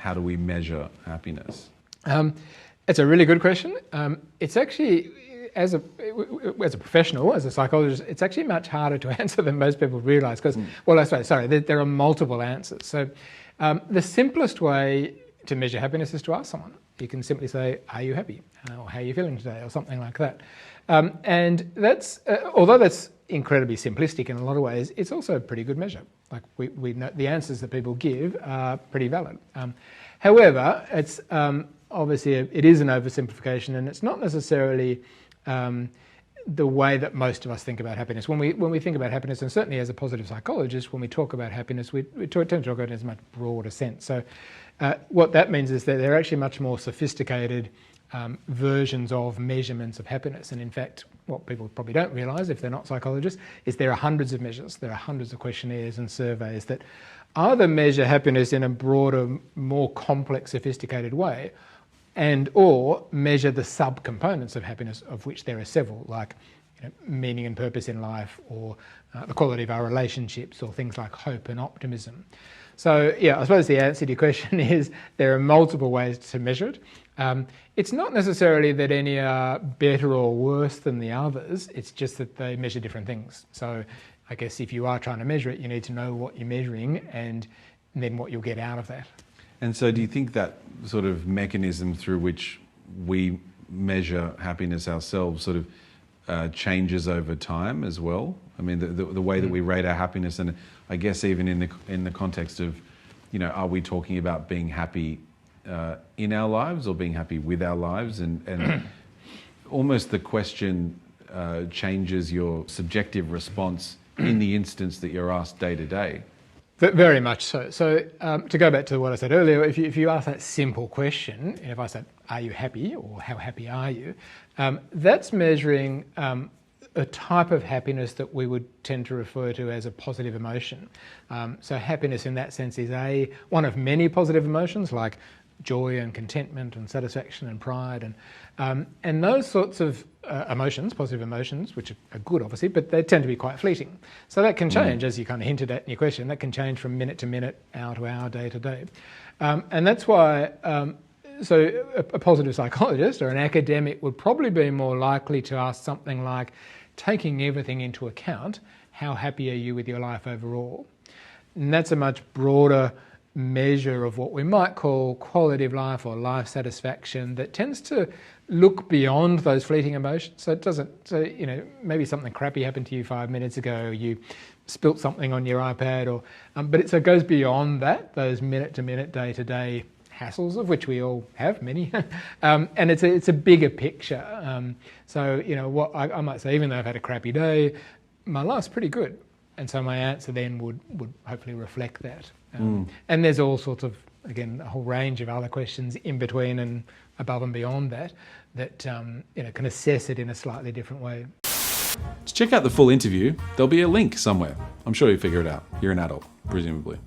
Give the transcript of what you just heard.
How do we measure happiness? It's a really good question. It's actually, as a professional, as a psychologist, it's actually much harder to answer than most people realise because, there are multiple answers. So the simplest way to measure happiness is to ask someone. You can simply say, are you happy? Or how are you feeling today? Or something like that. And that's, although that's incredibly simplistic in a lot of ways, it's also a pretty good measure. Like we know the answers that people give are pretty valid. However, it's obviously it is an oversimplification, and it's not necessarily the way that most of us think about happiness. When we think about happiness, and certainly as a positive psychologist, when we talk about happiness, we tend to talk about it in a much broader sense. So what that means is that there are actually much more sophisticated versions of measurements of happiness. And in fact, what people probably don't realise if they're not psychologists is there are hundreds of measures, there are hundreds of questionnaires and surveys that either measure happiness in a broader, more complex, sophisticated way, and or measure the subcomponents of happiness, of which there are several, like meaning and purpose in life, or the quality of our relationships, or things like hope and optimism. So yeah, I suppose the answer to your question is there are multiple ways to measure it. It's not necessarily that any are better or worse than the others, it's just that they measure different things. So I guess if you are trying to measure it, you need to know what you're measuring and then what you'll get out of that. And so do you think that sort of mechanism through which we measure happiness ourselves sort of changes over time as well? I mean, the way that we rate our happiness, and I guess even in the context of, are we talking about being happy in our lives or being happy with our lives? And almost the question changes your subjective response in the instance that you're asked day to day. Very much so. So to go back to what I said earlier, if you ask that simple question, if I said, are you happy, or how happy are you, that's measuring a type of happiness that we would tend to refer to as a positive emotion. So happiness in that sense is one of many positive emotions, like joy and contentment and satisfaction and pride, and those sorts of emotions, positive emotions, which are good obviously, but they tend to be quite fleeting. So that can change, as you kind of hinted at in your question, that can change from minute to minute, hour to hour, day to day. And that's why, so a positive psychologist or an academic would probably be more likely to ask something like, taking everything into account, how happy are you with your life overall? And that's a much broader measure of what we might call quality of life or life satisfaction that tends to look beyond those fleeting emotions. So it doesn't, maybe something crappy happened to you 5 minutes ago, you spilt something on your iPad, or but it goes beyond that, those minute to minute, day to day hassles, of which we all have many, and it's a bigger picture. So what I might say, even though I've had a crappy day, my life's pretty good. And so my answer then would hopefully reflect that. And there's all sorts of, again, a whole range of other questions in between and above and beyond that can assess it in a slightly different way. To check out the full interview, there'll be a link somewhere. I'm sure you'll figure it out. You're an adult, presumably.